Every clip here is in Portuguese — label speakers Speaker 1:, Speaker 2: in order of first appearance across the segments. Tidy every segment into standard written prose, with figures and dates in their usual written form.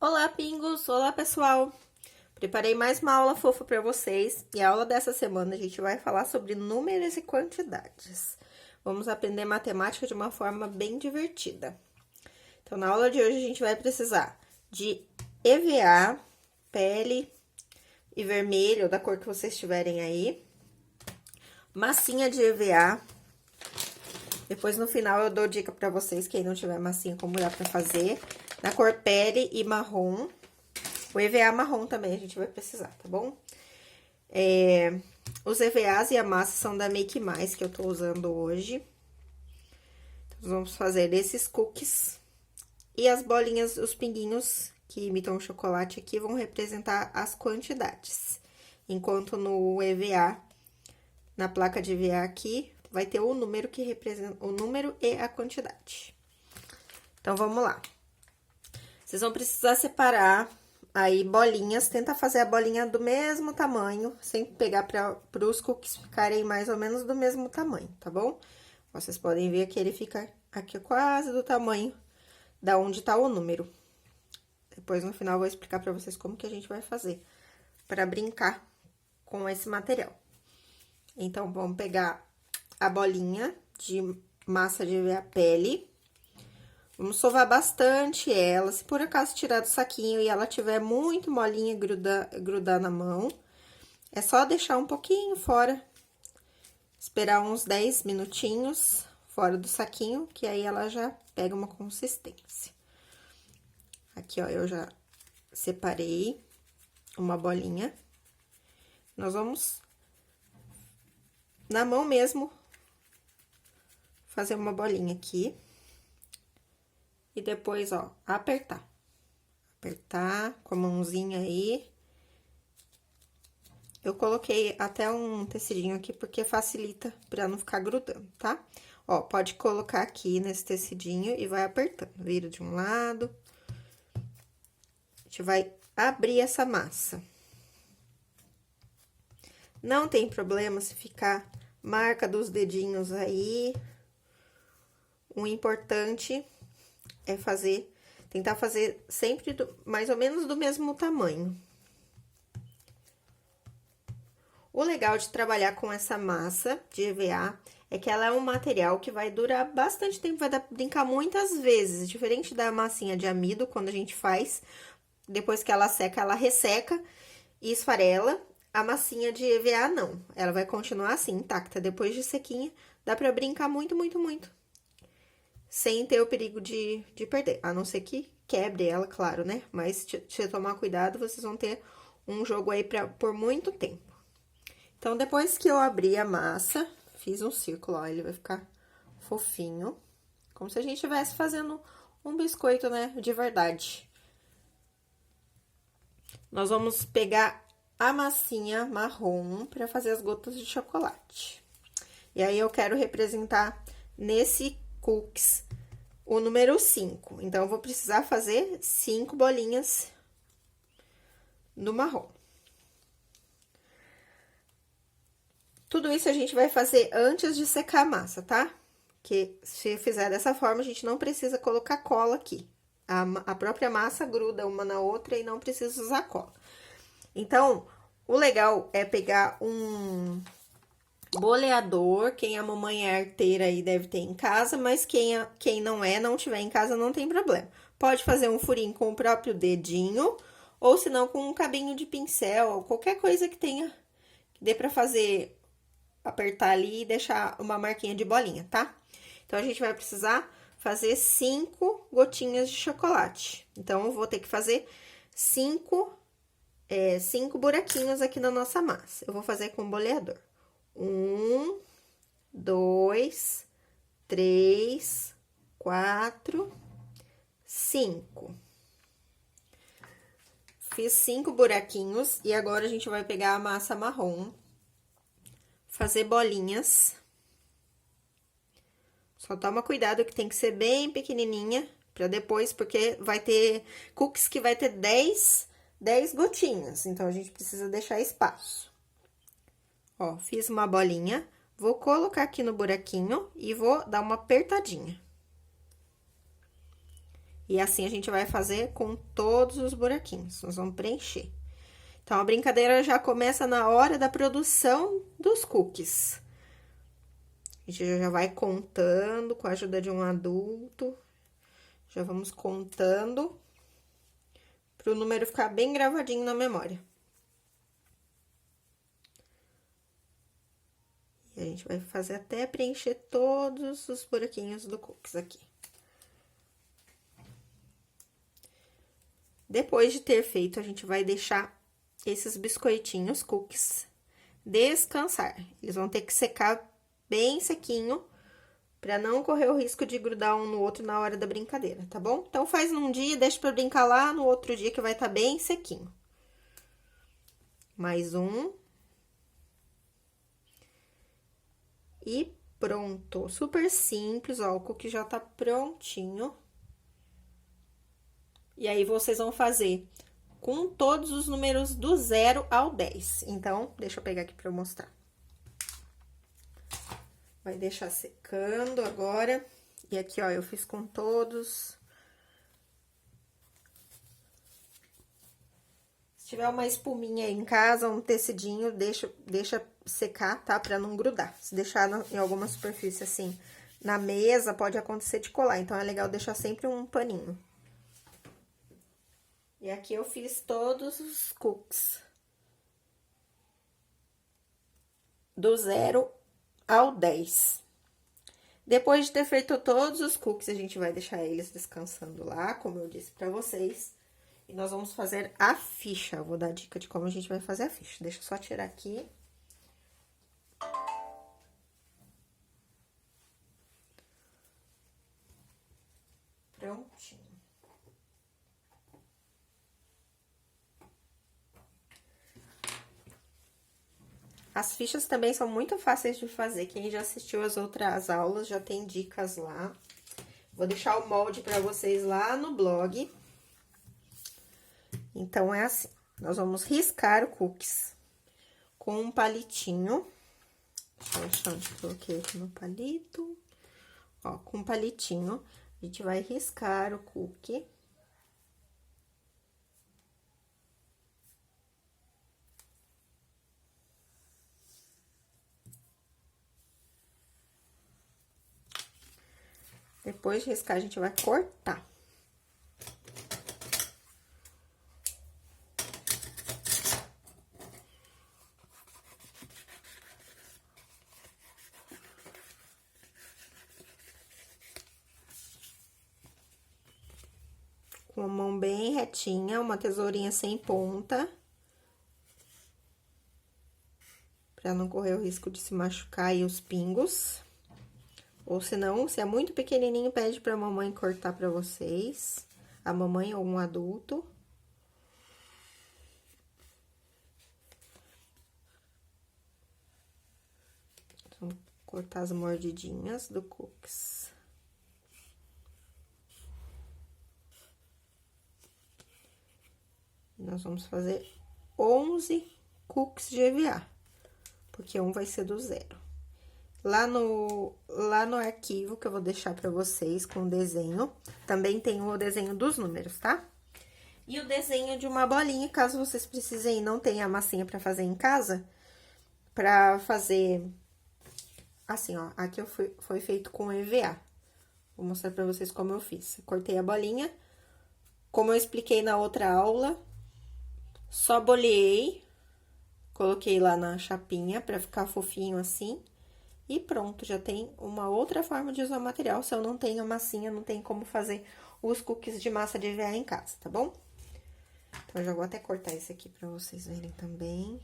Speaker 1: Olá, Pingos! Olá, pessoal! Preparei mais uma aula fofa para vocês e a aula dessa semana a gente vai falar sobre números e quantidades. Vamos aprender matemática de uma forma bem divertida. Então, na aula de hoje a gente vai precisar de EVA, pele e vermelho, da cor que vocês tiverem aí, massinha de EVA. Depois, no final, eu dou dica para vocês, quem não tiver massinha, como dá para fazer, na cor pele e marrom. O EVA marrom também a gente vai precisar, tá bom? Os EVAs e a massa são da Make Mais, que eu tô usando hoje. Então, vamos fazer esses cookies. E as bolinhas, os pinguinhos que imitam o chocolate aqui, vão representar as quantidades. Enquanto no EVA, na placa de EVA aqui, vai ter o número que representa o número e a quantidade. Então, vamos lá. Vocês vão precisar separar aí bolinhas, tenta fazer a bolinha do mesmo tamanho, sempre pegar para os cookies ficarem mais ou menos do mesmo tamanho, tá bom? Vocês podem ver que ele fica aqui quase do tamanho da onde tá o número. Depois, no final, eu vou explicar para vocês como que a gente vai fazer para brincar com esse material. Então, vamos pegar a bolinha de massa de EVA pele. Vamos sovar bastante ela. Se por acaso tirar do saquinho e ela tiver muito molinha e grudar na mão, é só deixar um pouquinho fora, esperar uns 10 minutinhos fora do saquinho, que aí ela já pega uma consistência. Aqui, ó, eu já separei uma bolinha. Nós vamos, na mão mesmo, fazer uma bolinha aqui. E depois, ó, apertar. Apertar com a mãozinha aí. Eu coloquei até um tecidinho aqui, porque facilita pra não ficar grudando, tá? Ó, pode colocar aqui nesse tecidinho e vai apertando. Vira de um lado. A gente vai abrir essa massa. Não tem problema se ficar marca dos dedinhos aí. O importante é tentar fazer sempre mais ou menos do mesmo tamanho. O legal de trabalhar com essa massa de EVA é que ela é um material que vai durar bastante tempo, vai dar pra brincar muitas vezes. Diferente da massinha de amido, quando a gente faz, depois que ela seca, ela resseca e esfarela. A massinha de EVA não, ela vai continuar assim, intacta. Depois de sequinha, dá pra brincar muito, muito, muito. Sem ter o perigo de perder, a não ser que quebre ela, claro, né? Mas se tomar cuidado, vocês vão ter um jogo aí por muito tempo. Então, depois que eu abri a massa, fiz um círculo, ó, ele vai ficar fofinho. Como se a gente estivesse fazendo um biscoito, né, de verdade. Nós vamos pegar a massinha marrom para fazer as gotas de chocolate. E aí, eu quero representar nesse cookies o número 5. Então, eu vou precisar fazer 5 bolinhas no marrom. Tudo isso a gente vai fazer antes de secar a massa, tá? Porque se fizer dessa forma, a gente não precisa colocar cola aqui. A própria massa gruda uma na outra e não precisa usar cola. Então, o legal é pegar um boleador, quem a mamãe é arteira aí deve ter em casa, mas quem não tiver em casa, não tem problema. Pode fazer um furinho com o próprio dedinho, ou se não, com um cabinho de pincel, ou qualquer coisa que tenha, que dê pra fazer, apertar ali e deixar uma marquinha de bolinha, tá? Então, a gente vai precisar fazer 5 gotinhas de chocolate. Então, eu vou ter que fazer 5 buraquinhos aqui na nossa massa. Eu vou fazer com o boleador. 1, 2, 3, 4, 5. Fiz 5 buraquinhos e agora a gente vai pegar a massa marrom, fazer bolinhas. Só toma cuidado que tem que ser bem pequenininha pra depois, porque vai ter cookies que vai ter 10 gotinhas, então a gente precisa deixar espaço. Ó, fiz uma bolinha, vou colocar aqui no buraquinho e vou dar uma apertadinha. E assim a gente vai fazer com todos os buraquinhos, nós vamos preencher. Então, a brincadeira já começa na hora da produção dos cookies. A gente já vai contando com a ajuda de um adulto. Já vamos contando para o número ficar bem gravadinho na memória. E a gente vai fazer até preencher todos os buraquinhos do cookies aqui. Depois de ter feito, a gente vai deixar esses biscoitinhos, cookies, descansar. Eles vão ter que secar bem sequinho, pra não correr o risco de grudar um no outro na hora da brincadeira, tá bom? Então, faz num dia, deixa pra brincar lá no outro dia que vai estar bem sequinho. Mais um. E pronto. Super simples, ó, o cookie já tá prontinho. E aí, vocês vão fazer com todos os números do 0 ao 10. Então, deixa eu pegar aqui pra eu mostrar. Vai deixar secando agora. E aqui, ó, eu fiz com todos. Se tiver uma espuminha aí em casa, um tecidinho, deixa secar, tá? Pra não grudar. Se deixar em alguma superfície assim, na mesa, pode acontecer de colar. Então, é legal deixar sempre um paninho. E aqui eu fiz todos os cookies. Do 0 ao 10. Depois de ter feito todos os cookies, a gente vai deixar eles descansando lá, como eu disse pra vocês. E nós vamos fazer a ficha. Eu vou dar dica de como a gente vai fazer a ficha. Deixa eu só tirar aqui. Prontinho. As fichas também são muito fáceis de fazer. Quem já assistiu as outras aulas já tem dicas lá. Vou deixar o molde pra vocês lá no blog. Então, é assim. Nós vamos riscar o cookies com um palitinho. Deixa eu achar onde coloquei aqui no palito. Ó, com um palitinho, a gente vai riscar o cookie. Depois de riscar, a gente vai cortar. Com a mão bem retinha, uma tesourinha sem ponta. Pra não correr o risco de se machucar aí os pingos. Ou se não, se é muito pequenininho, pede pra mamãe cortar pra vocês. A mamãe ou um adulto. Vamos cortar as mordidinhas do cookies. Nós vamos fazer 11 cookies de EVA, porque um vai ser do 0. Lá no arquivo que eu vou deixar pra vocês com o desenho, também tem o desenho dos números, tá? E o desenho de uma bolinha, caso vocês precisem e não tenham a massinha pra fazer em casa, pra fazer assim, ó, aqui foi feito com EVA. Vou mostrar pra vocês como eu fiz. Cortei a bolinha, como eu expliquei na outra aula, só boleei, coloquei lá na chapinha pra ficar fofinho assim. E pronto, já tem uma outra forma de usar o material. Se eu não tenho massinha, não tem como fazer os cookies de massa de EVA em casa, tá bom? Então, eu já vou até cortar esse aqui pra vocês verem também.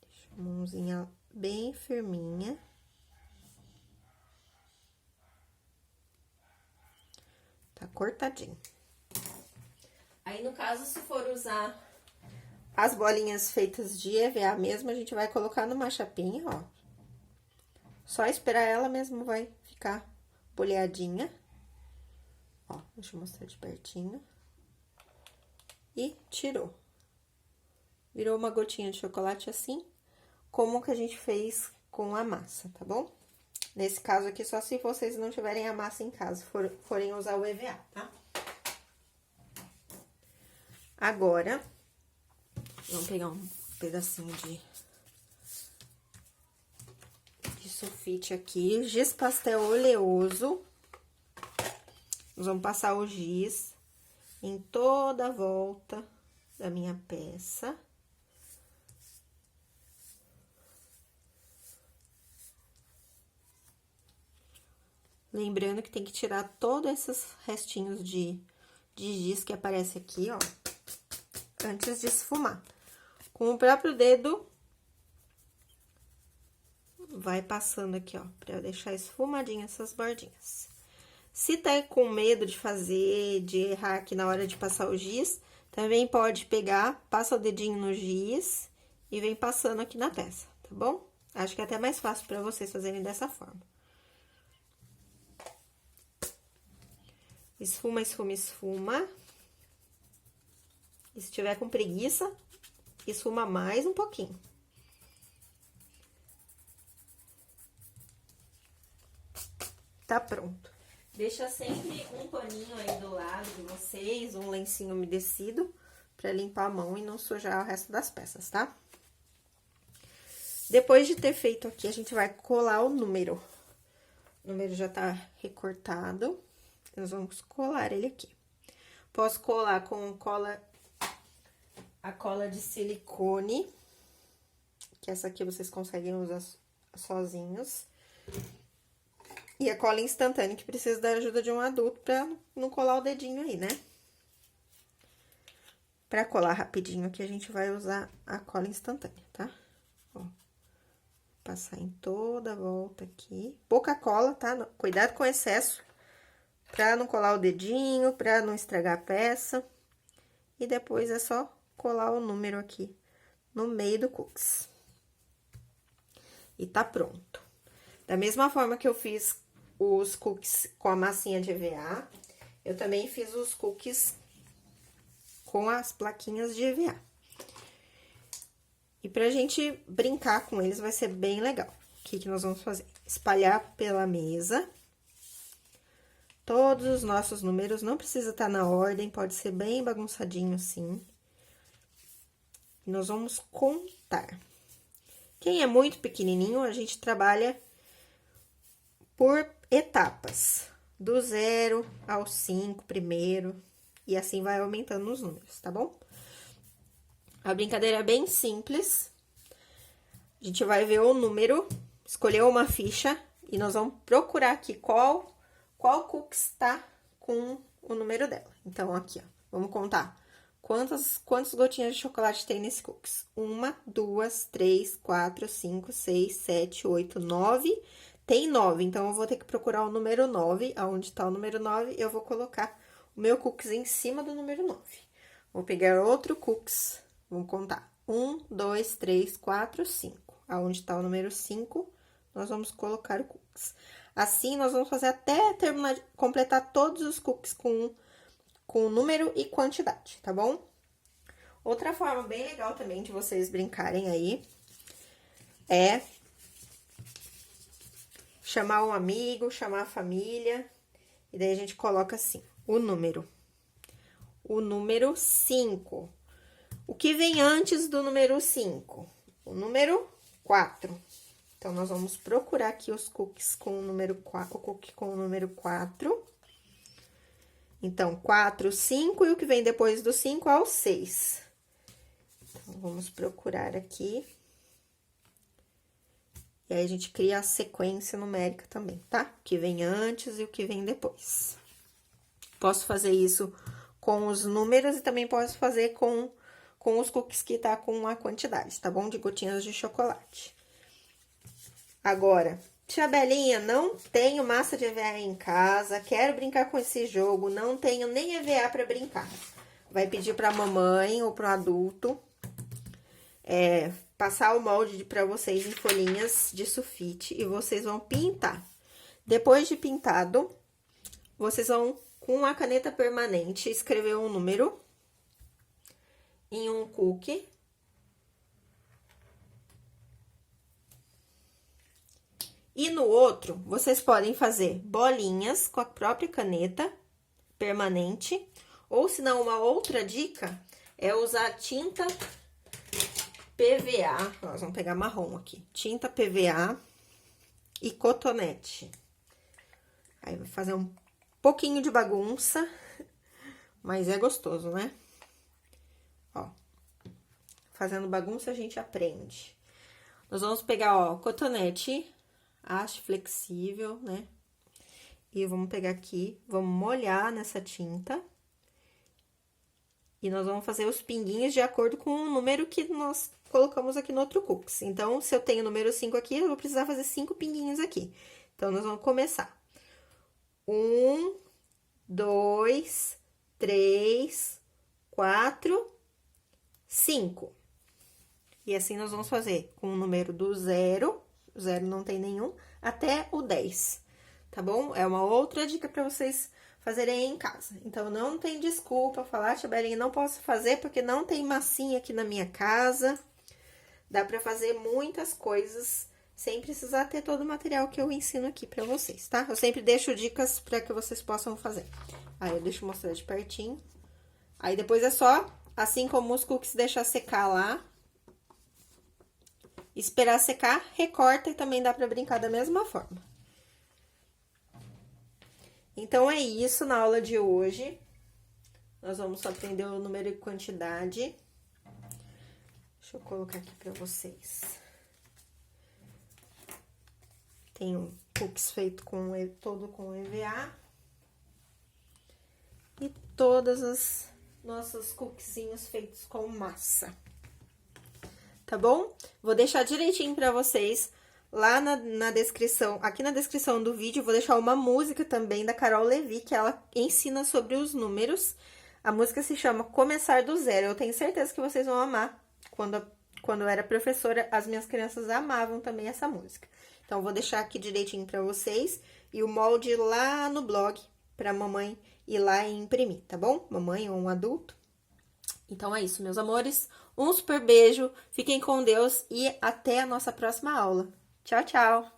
Speaker 1: Deixa a mãozinha bem firminha. Tá cortadinho. Aí, no caso, se for usar as bolinhas feitas de EVA mesmo, a gente vai colocar numa chapinha, ó. Só esperar ela mesmo vai ficar boleadinha. Ó, deixa eu mostrar de pertinho. E tirou. Virou uma gotinha de chocolate assim, como que a gente fez com a massa, tá bom? Nesse caso aqui, só se vocês não tiverem a massa em casa, forem usar o EVA, tá? Agora, vamos pegar um pedacinho de sulfite aqui, giz pastel oleoso. Nós vamos passar o giz em toda a volta da minha peça. Lembrando que tem que tirar todos esses restinhos de giz que aparece aqui, ó, antes de esfumar. Com o próprio dedo, vai passando aqui, ó, pra deixar esfumadinho essas bordinhas. Se tá com medo de fazer, de errar aqui na hora de passar o giz, também pode pegar, passa o dedinho no giz e vem passando aqui na peça, tá bom? Acho que é até mais fácil pra vocês fazerem dessa forma. Esfuma, esfuma, esfuma. E se tiver com preguiça, esfuma mais um pouquinho. Tá pronto. Deixa sempre um paninho aí do lado de vocês, um lencinho umedecido, pra limpar a mão e não sujar o resto das peças, tá? Depois de ter feito aqui, a gente vai colar o número. O número já tá recortado. Nós vamos colar ele aqui. Posso colar com a cola de silicone, que essa aqui vocês conseguem usar sozinhos. E a cola instantânea, que precisa da ajuda de um adulto pra não colar o dedinho aí, né? Pra colar rapidinho aqui, a gente vai usar a cola instantânea, tá? Ó. Passar em toda a volta aqui. Pouca cola, tá? Cuidado com o excesso. Pra não colar o dedinho, pra não estragar a peça. E depois é só colar o número aqui no meio do cookies. E tá pronto. Da mesma forma que eu fiz os cookies com a massinha de EVA, eu também fiz os cookies com as plaquinhas de EVA. E pra gente brincar com eles vai ser bem legal. O que que nós vamos fazer? Espalhar pela mesa. Todos os nossos números, não precisa estar na ordem, pode ser bem bagunçadinho assim. E nós vamos contar. Quem é muito pequenininho, a gente trabalha por etapas. Do 0 ao 5 primeiro, e assim vai aumentando os números, tá bom? A brincadeira é bem simples. A gente vai ver o número, escolher uma ficha, e nós vamos procurar aqui qual cookie está com o número dela. Então, aqui, ó, vamos contar. Quantas gotinhas de chocolate tem nesse cookies? 1, 2, 3, 4, 5, 6, 7, 8, 9. Tem 9, então eu vou ter que procurar o número 9. Aonde tá o número 9, eu vou colocar o meu cookies em cima do número 9. Vou pegar outro cookies, vamos contar. 1, 2, 3, 4, 5. Aonde tá o número 5, nós vamos colocar o cookies. Assim, nós vamos fazer até completar todos os cookies com número e quantidade, tá bom? Outra forma bem legal também de vocês brincarem aí é chamar um amigo, chamar a família, e daí a gente coloca assim, o número 5. O que vem antes do número 5? O número 4. Então, nós vamos procurar aqui os cookies com o número 4, o cookie com o número 4. Então, 4, 5, e o que vem depois do 5 é o 6. Então, vamos procurar aqui. E aí, a gente cria a sequência numérica também, tá? O que vem antes e o que vem depois. Posso fazer isso com os números e também posso fazer com os cookies que tá com a quantidade, tá bom? De gotinhas de chocolate. Agora, tia Belinha, não tenho massa de EVA em casa, quero brincar com esse jogo, não tenho nem EVA pra brincar. Vai pedir pra mamãe ou pro adulto passar o molde pra vocês em folhinhas de sulfite e vocês vão pintar. Depois de pintado, vocês vão, com a caneta permanente, escrever um número em um cookie. E no outro, vocês podem fazer bolinhas com a própria caneta permanente. Ou se não, uma outra dica é usar tinta PVA. Nós vamos pegar marrom aqui. Tinta PVA e cotonete. Aí vai fazer um pouquinho de bagunça, mas é gostoso, né? Ó, fazendo bagunça a gente aprende. Nós vamos pegar, ó, cotonete, haste flexível, né? E vamos pegar aqui, vamos molhar nessa tinta. E nós vamos fazer os pinguinhos de acordo com o número que nós colocamos aqui no outro cookies. Então, se eu tenho o número 5 aqui, eu vou precisar fazer 5 pinguinhos aqui. Então, nós vamos começar. 1, 2, 3, 4, 5. E assim nós vamos fazer com o número do 0, 0 não tem nenhum, até o 10, tá bom? É uma outra dica para vocês fazerem em casa. Então, não tem desculpa falar, tia Belinha, não posso fazer porque não tem massinha aqui na minha casa. Dá para fazer muitas coisas sem precisar ter todo o material que eu ensino aqui para vocês, tá? Eu sempre deixo dicas para que vocês possam fazer. Aí, eu deixo mostrar de pertinho. Aí, depois é só, assim como os cookies, deixar secar lá. Esperar secar, recorta e também dá para brincar da mesma forma. Então, é isso na aula de hoje. Nós vamos só aprender o número e quantidade. Deixa eu colocar aqui para vocês. Tem um cookies feito todo com EVA. E todas as nossos cookiezinhos feitos com massa. Tá bom? Vou deixar direitinho pra vocês lá na descrição, aqui na descrição do vídeo, vou deixar uma música também da Carol Levi, que ela ensina sobre os números. A música se chama Começar do Zero. Eu tenho certeza que vocês vão amar. Quando eu era professora, as minhas crianças amavam também essa música. Então, vou deixar aqui direitinho pra vocês e o molde lá no blog pra mamãe ir lá e imprimir, tá bom? Mamãe ou um adulto. Então, é isso, meus amores. Um super beijo, fiquem com Deus e até a nossa próxima aula. Tchau, tchau!